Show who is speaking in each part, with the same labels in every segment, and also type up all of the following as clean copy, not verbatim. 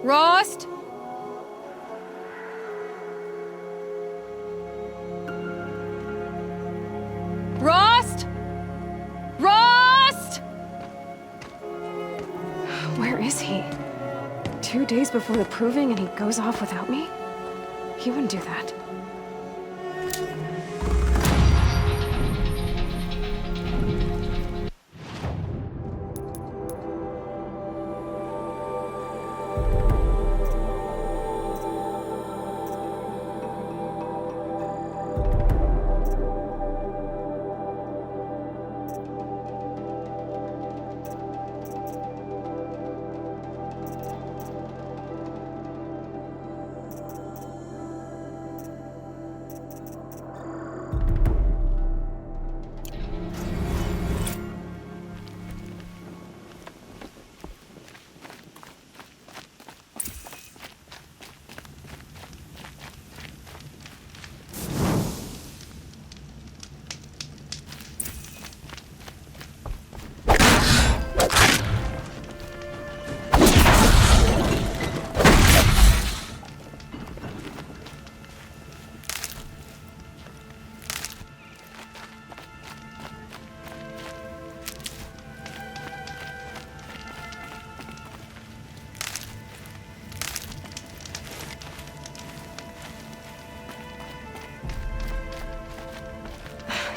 Speaker 1: Rost? Rost? Rost?
Speaker 2: Where is he? 2 days before the proving and he goes off without me? He wouldn't do that.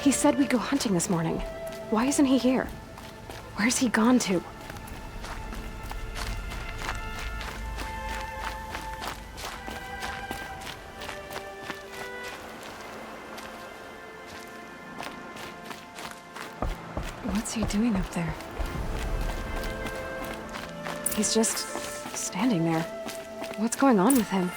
Speaker 2: He said we'd go hunting this morning. Why isn't he here? Where's he gone to? What's he doing up there? He's just standing there. What's going on with him?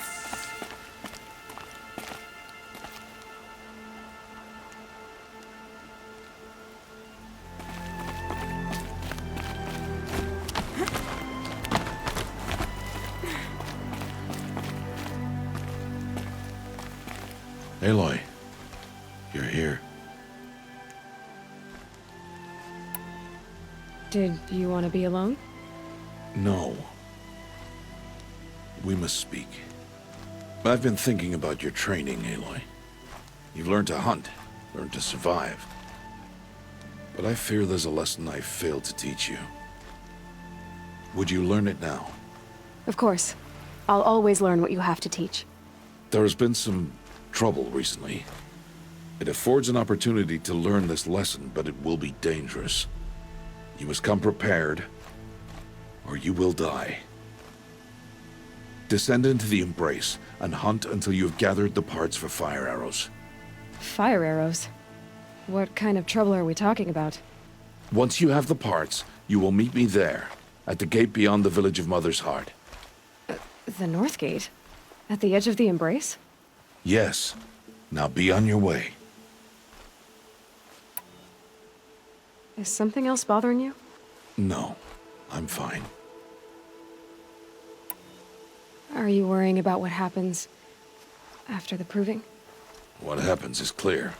Speaker 3: Aloy, you're here.
Speaker 2: Did you want to be alone?
Speaker 3: No. We must speak. I've been thinking about your training, Aloy. You've learned to hunt, learned to survive. But I fear there's a lesson I failed to teach you. Would you learn it now?
Speaker 2: Of course. I'll always learn what you have to teach.
Speaker 3: There has been some trouble recently. It affords an opportunity to learn this lesson, but it will be dangerous. You must come prepared, or you will die. Descend into the Embrace and hunt until you have gathered the parts for fire arrows.
Speaker 2: Fire arrows? What kind of trouble are we talking about?
Speaker 3: Once you have the parts, you will meet me there, at the gate beyond the village of Mother's Heart.
Speaker 2: The North Gate? At the edge of the Embrace?
Speaker 3: Yes. Now be on your way.
Speaker 2: Is something else bothering you?
Speaker 3: No, I'm fine.
Speaker 2: Are you worrying about what happens after the proving?
Speaker 3: What happens is clear.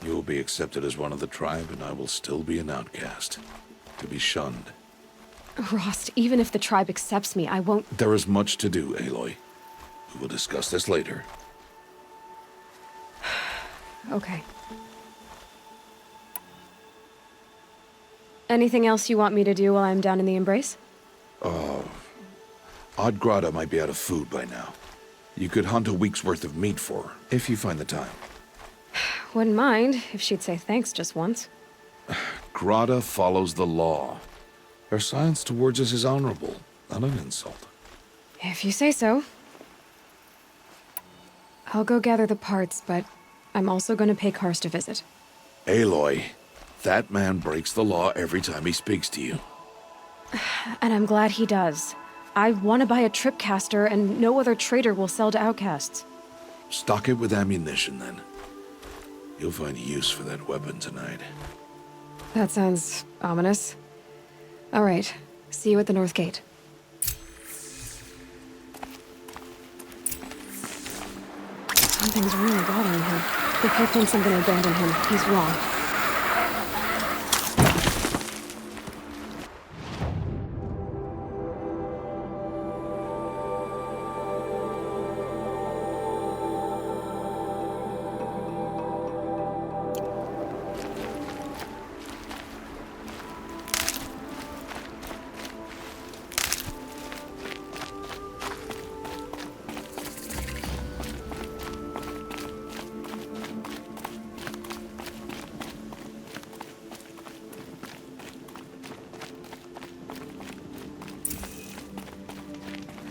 Speaker 3: You will be accepted as one of the tribe, and I will still be an outcast, to be shunned.
Speaker 2: Rost, even if the tribe accepts me, I won't...
Speaker 3: There is much to do, Aloy. We will discuss this later.
Speaker 2: Okay. Anything else you want me to do while I'm down in the Embrace?
Speaker 3: Odd Grata might be out of food by now. You could hunt a week's worth of meat for her, if you find the time.
Speaker 2: Wouldn't mind if she'd say thanks just once.
Speaker 3: Grata follows the law. Her silence towards us is honorable, not an insult.
Speaker 2: If you say so. I'll go gather the parts, but I'm also going to pay Karst a visit.
Speaker 3: Aloy, that man breaks the law every time he speaks to you.
Speaker 2: And I'm glad he does. I want to buy a tripcaster, and no other trader will sell to outcasts.
Speaker 3: Stock it with ammunition, then. You'll find use for that weapon tonight.
Speaker 2: That sounds ominous. All right, see you at the North Gate. Something's really bothering him. If he thinks I'm gonna abandon him, he's wrong.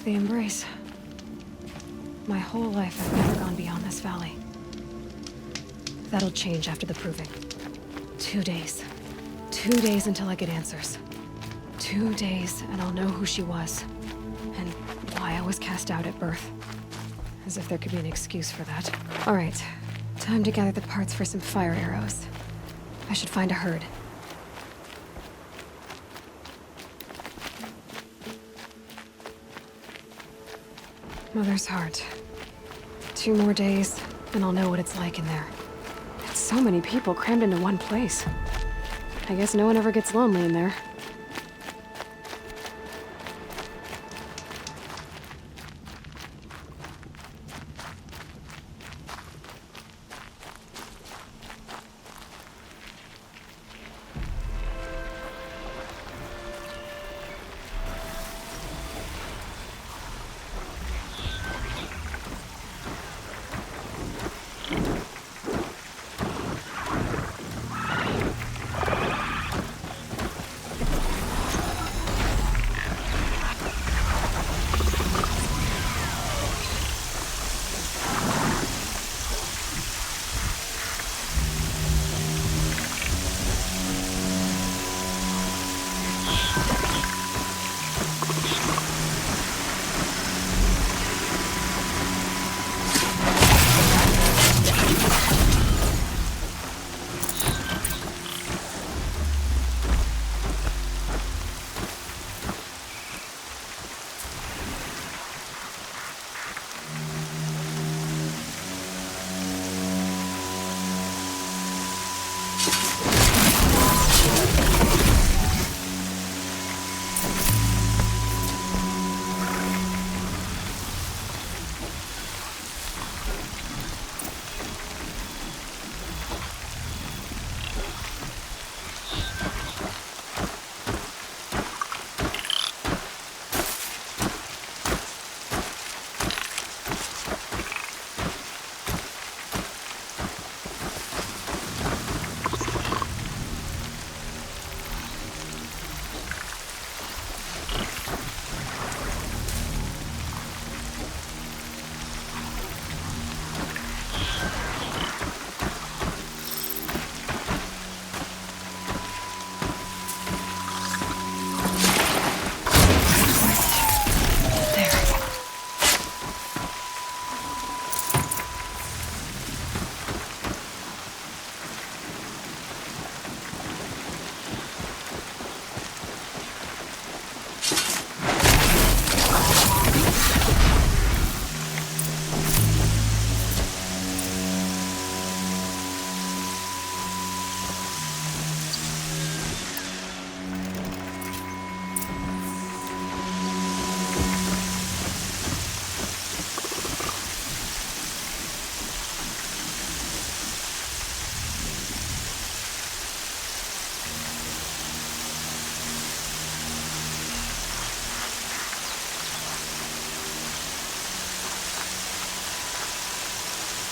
Speaker 2: The embrace. My whole life I've never gone beyond this valley. That'll change after the proving. 2 days. 2 days until I get answers. 2 days and I'll know who she was. And why I was cast out at birth. As if there could be an excuse for that. All right. Time to gather the parts for some fire arrows. I should find a herd. Mother's heart. 2 more days, and I'll know what it's like in there. It's so many people crammed into one place. I guess no one ever gets lonely in there.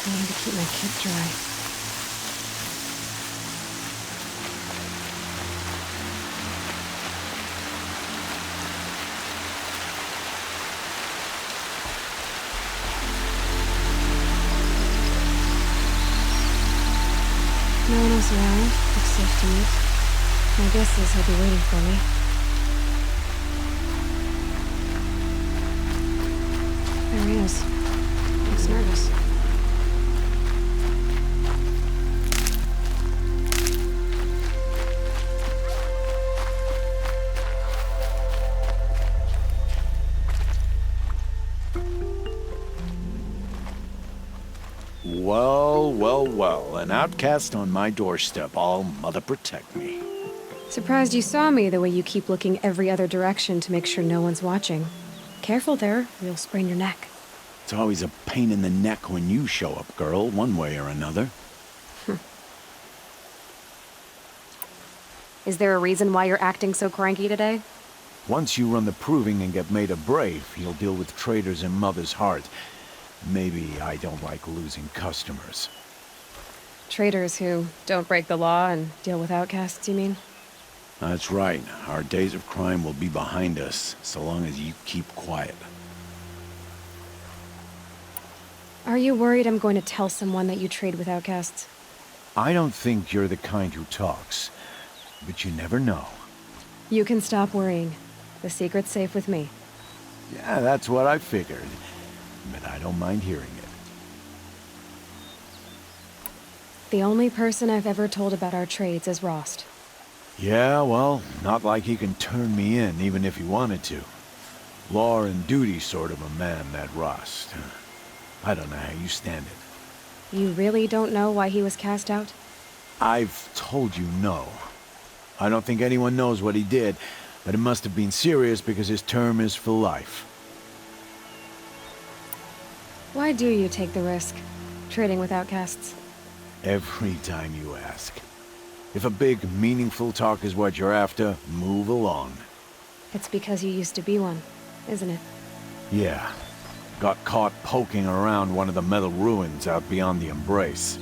Speaker 2: I need to keep my kit dry. No one else around, except Steve. My guess is he'll be waiting for me. There he is. Looks nervous.
Speaker 4: Well, well, well. An outcast on my doorstep. All mother protect me.
Speaker 2: Surprised you saw me the way you keep looking every other direction to make sure no one's watching. Careful there, or you'll sprain your neck.
Speaker 4: It's always a pain in the neck when you show up, girl, one way or another.
Speaker 2: Is there a reason why you're acting so cranky today?
Speaker 4: Once you run the proving and get made a brave, you'll deal with traitors in mother's heart. Maybe I don't like losing customers.
Speaker 2: Traitors who don't break the law and deal with outcasts, you mean?
Speaker 4: That's right. Our days of crime will be behind us, so long as you keep quiet.
Speaker 2: Are you worried I'm going to tell someone that you trade with outcasts?
Speaker 4: I don't think you're the kind who talks, but you never know.
Speaker 2: You can stop worrying. The secret's safe with me.
Speaker 4: Yeah, that's what I figured, but I don't mind hearing it.
Speaker 2: The only person I've ever told about our trades is Rost.
Speaker 4: Yeah, well, not like he can turn me in, even if he wanted to. Law and duty sort of a man, that Rost. I don't know how you stand it.
Speaker 2: You really don't know why he was cast out?
Speaker 4: I've told you no. I don't think anyone knows what he did, but it must have been serious because his term is for life.
Speaker 2: Why do you take the risk, trading with outcasts?
Speaker 4: Every time you ask. If a big, meaningful talk is what you're after, move along.
Speaker 2: It's because you used to be one, isn't it?
Speaker 4: Yeah. Got caught poking around one of the metal ruins out beyond the Embrace.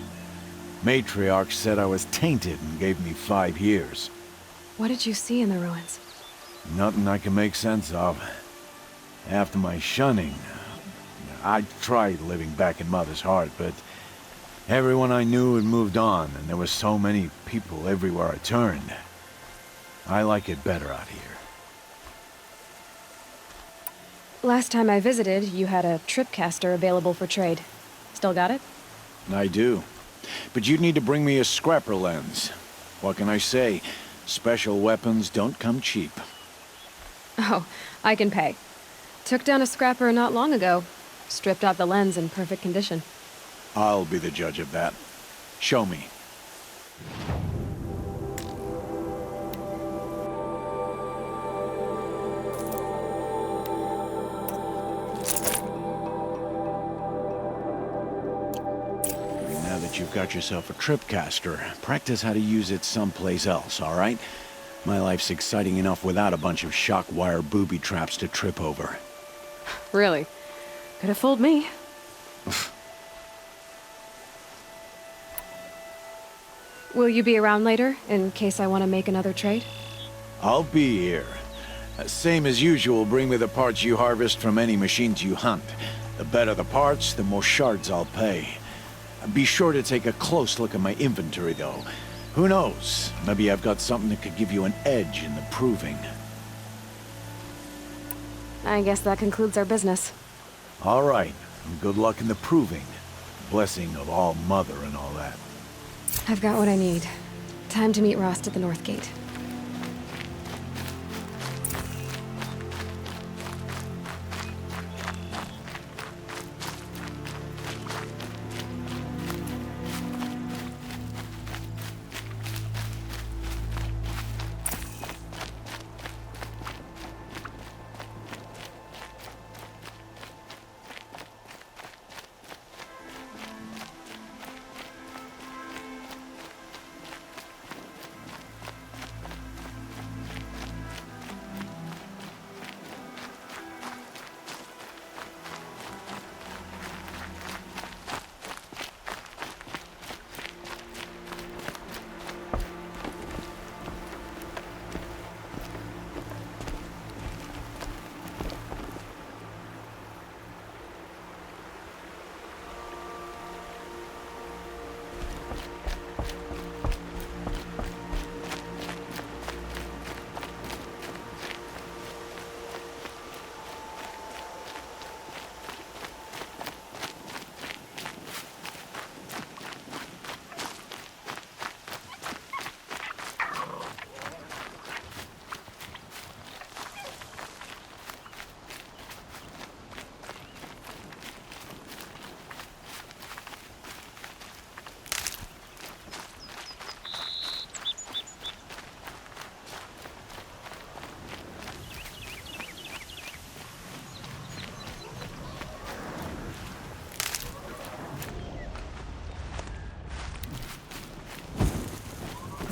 Speaker 4: Matriarch said I was tainted and gave me 5 years.
Speaker 2: What did you see in the ruins?
Speaker 4: Nothing I can make sense of. After my shunning, I tried living back in Mother's Heart, but everyone I knew had moved on, and there were so many people everywhere I turned. I like it better out here.
Speaker 2: Last time I visited, you had a tripcaster available for trade. Still got it?
Speaker 4: I do. But you'd need to bring me a scrapper lens. What can I say? Special weapons don't come cheap.
Speaker 2: Oh, I can pay. Took down a scrapper not long ago. Stripped out the lens in perfect condition.
Speaker 4: I'll be the judge of that. Show me. Now that you've got yourself a tripcaster, practice how to use it someplace else, all right? My life's exciting enough without a bunch of shock wire booby traps to trip over.
Speaker 2: Really? Could have fooled me. Will you be around later, in case I want to make another trade?
Speaker 4: I'll be here. Same as usual, bring me the parts you harvest from any machines you hunt. The better the parts, the more shards I'll pay. Be sure to take a close look at my inventory, though. Who knows? Maybe I've got something that could give you an edge in the proving.
Speaker 2: I guess that concludes our business.
Speaker 4: All right. Good luck in the proving. Blessing of All Mother and all that.
Speaker 2: I've got what I need. Time to meet Rost at the North Gate.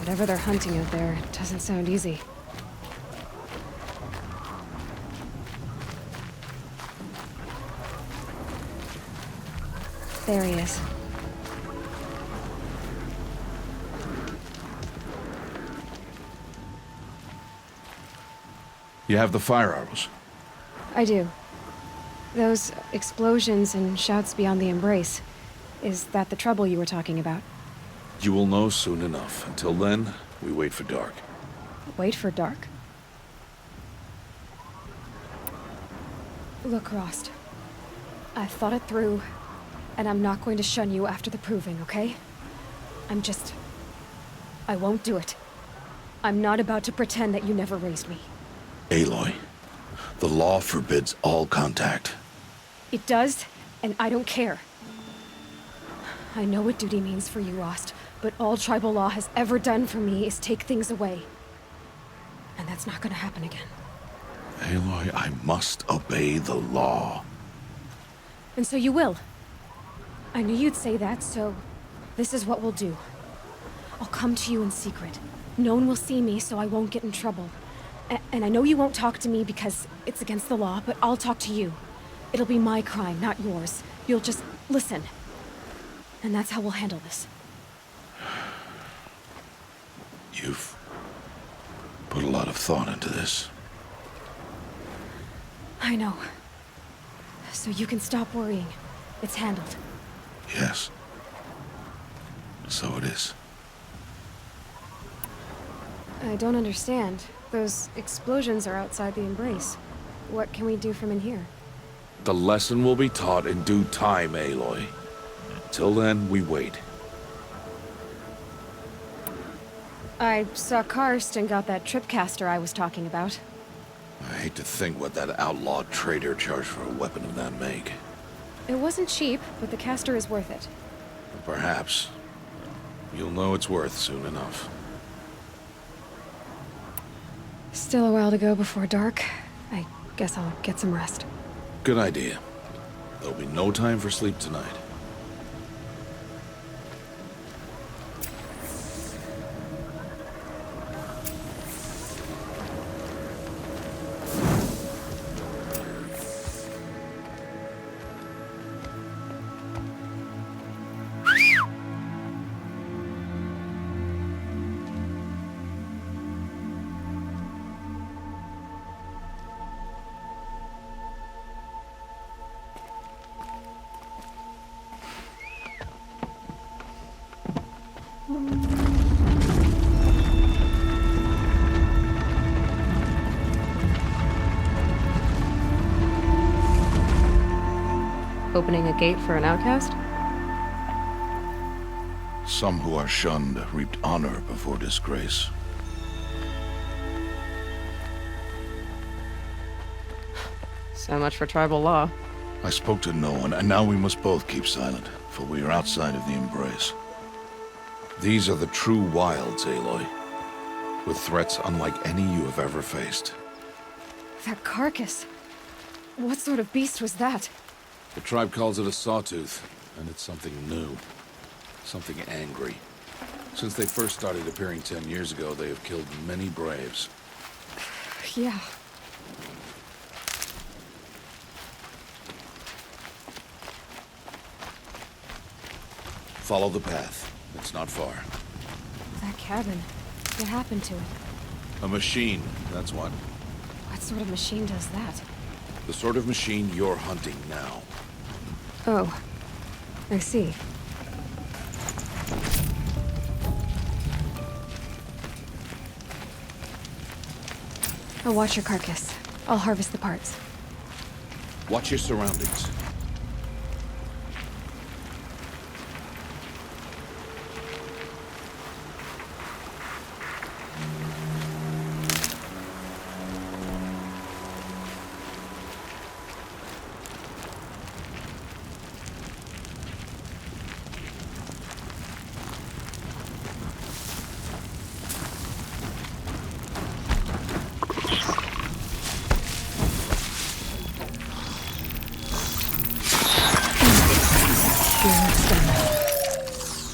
Speaker 2: Whatever they're hunting out there, it doesn't sound easy. There he is.
Speaker 3: You have the fire arrows.
Speaker 2: I do. Those explosions and shouts beyond the embrace. Is that the trouble you were talking about?
Speaker 3: You will know soon enough. Until then, we wait for dark.
Speaker 2: Wait for dark? Look, Rost. I've thought it through, and I'm not going to shun you after the proving, okay? I won't do it. I'm not about to pretend that you never raised me.
Speaker 3: Aloy, the law forbids all contact.
Speaker 2: It does, and I don't care. I know what duty means for you, Rost, but all tribal law has ever done for me is take things away. And that's not gonna happen again.
Speaker 3: Aloy, I must obey the law.
Speaker 2: And so you will. I knew you'd say that, so this is what we'll do. I'll come to you in secret. No one will see me, so I won't get in trouble. And I know you won't talk to me because it's against the law, but I'll talk to you. It'll be my crime, not yours. You'll just listen. And that's how we'll handle this.
Speaker 3: You've put a lot of thought into this.
Speaker 2: I know. So you can stop worrying. It's handled.
Speaker 3: Yes. So it is.
Speaker 2: I don't understand. Those explosions are outside the embrace. What can we do from in here?
Speaker 3: The lesson will be taught in due time, Aloy. Till then, we wait.
Speaker 2: I saw Karst and got that tripcaster I was talking about.
Speaker 3: I hate to think what that outlawed trader charged for a weapon of that make.
Speaker 2: It wasn't cheap, but the caster is worth it.
Speaker 3: Perhaps. You'll know it's worth soon enough.
Speaker 2: Still a while to go before dark. I guess I'll get some rest.
Speaker 3: Good idea. There'll be no time for sleep tonight.
Speaker 2: Opening a gate for an outcast?
Speaker 3: Some who are shunned reaped honor before disgrace.
Speaker 2: So much for tribal law.
Speaker 3: I spoke to no one, and now we must both keep silent, for we are outside of the embrace. These are the true wilds, Aloy, with threats unlike any you have ever faced.
Speaker 2: That carcass. What sort of beast was that?
Speaker 3: The tribe calls it a sawtooth, and it's something new. Something angry. Since they first started appearing 10 years ago, they have killed many braves.
Speaker 2: Yeah.
Speaker 3: Follow the path. It's not far.
Speaker 2: That cabin. What happened to it?
Speaker 3: A machine, that's what.
Speaker 2: What sort of machine does that?
Speaker 3: The sort of machine you're hunting now.
Speaker 2: Oh. I see. I'll watch your carcass. I'll harvest the parts.
Speaker 3: Watch your surroundings.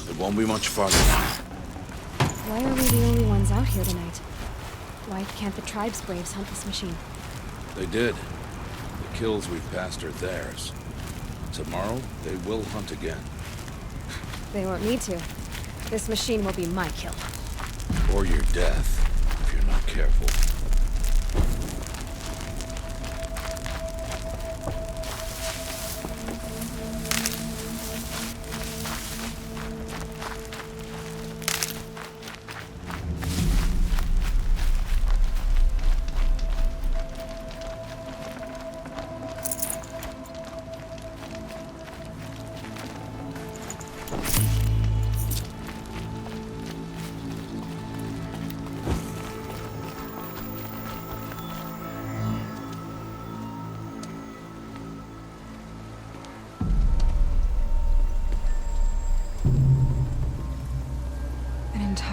Speaker 3: It won't be much farther now.
Speaker 2: Why are we the only ones out here tonight? Why can't the tribe's braves hunt this machine?
Speaker 3: They did. The kills we've passed are theirs. Tomorrow, they will hunt again.
Speaker 2: They won't need to. This machine will be my kill.
Speaker 3: Or your death, if you're not careful.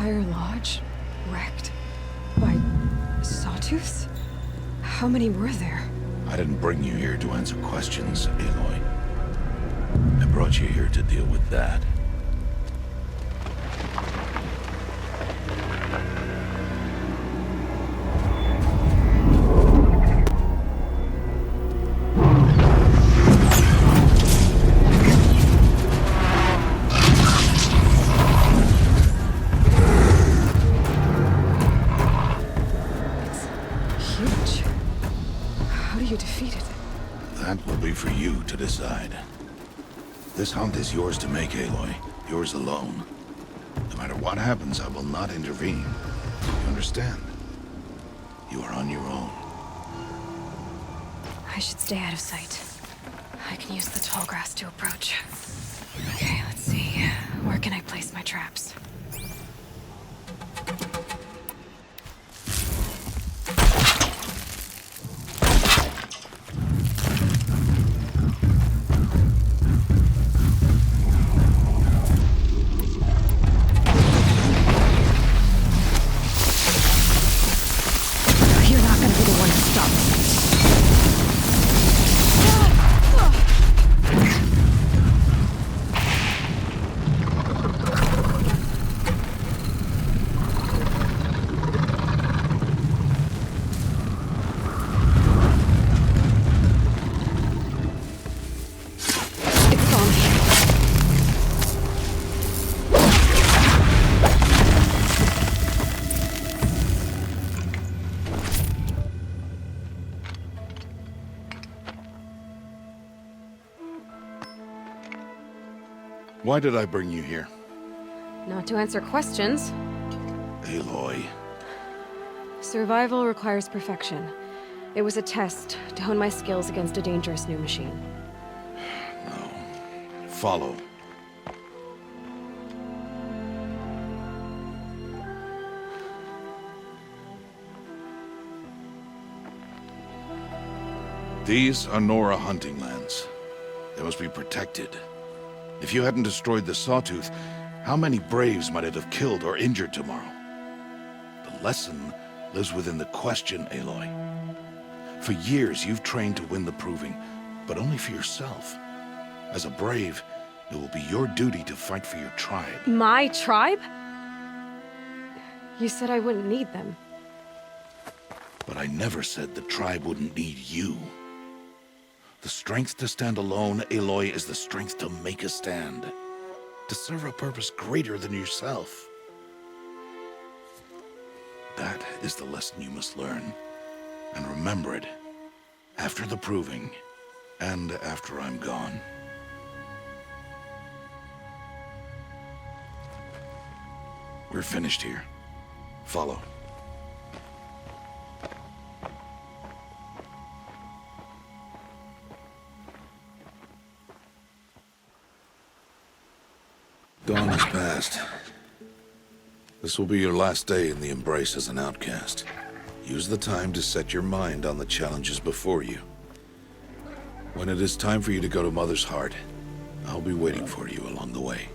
Speaker 2: entire lodge wrecked by sawtooths? How many were there?
Speaker 3: I didn't bring you here to answer questions, Aloy. I brought you here to deal with that.
Speaker 2: Huge. How do you defeat it?
Speaker 3: That will be for you to decide. This hunt is yours to make, Aloy. Yours alone. No matter what happens, I will not intervene. You understand? You are on your own.
Speaker 2: I should stay out of sight. I can use the tall grass to approach. Okay, let's see. Where can I place my traps? You're not gonna be the one to stop me. It's on me.
Speaker 3: Why did I bring you here?
Speaker 2: Not to answer questions.
Speaker 3: Aloy.
Speaker 2: Survival requires perfection. It was a test to hone my skills against a dangerous new machine.
Speaker 3: No. Follow. These are Nora hunting lands. They must be protected. If you hadn't destroyed the sawtooth, how many Braves might it have killed or injured tomorrow? The lesson lives within the question, Aloy. For years, you've trained to win the proving, but only for yourself. As a Brave, it will be your duty to fight for your tribe.
Speaker 2: My tribe? You said I wouldn't need them.
Speaker 3: But I never said the tribe wouldn't need you. The strength to stand alone, Aloy, is the strength to make a stand. To serve a purpose greater than yourself. That is the lesson you must learn. And remember it. After the proving, and after I'm gone. We're finished here. Follow. Dawn has passed. This will be your last day in the Embrace as an outcast. Use the time to set your mind on the challenges before you. When it is time for you to go to Mother's Heart, I'll be waiting for you along the way.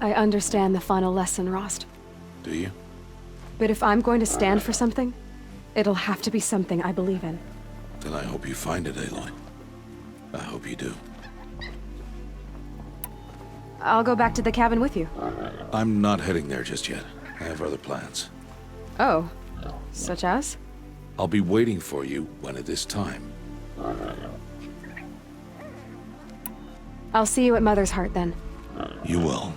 Speaker 2: I understand the final lesson, Rost.
Speaker 3: Do you?
Speaker 2: But if I'm going to stand for something, it'll have to be something I believe in.
Speaker 3: Then I hope you find it, Aloy. I hope you do.
Speaker 2: I'll go back to the cabin with you.
Speaker 3: I'm not heading there just yet. I have other plans.
Speaker 2: Oh, such as?
Speaker 3: I'll be waiting for you when it is time.
Speaker 2: I'll see you at Mother's Heart then.
Speaker 3: You will.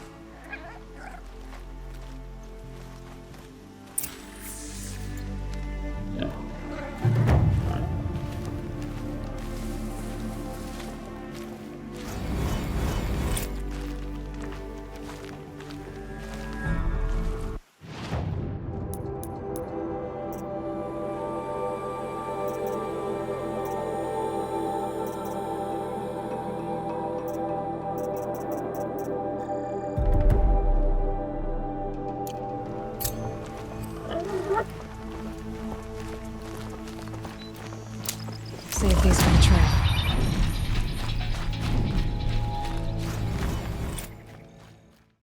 Speaker 2: Save these for the trail.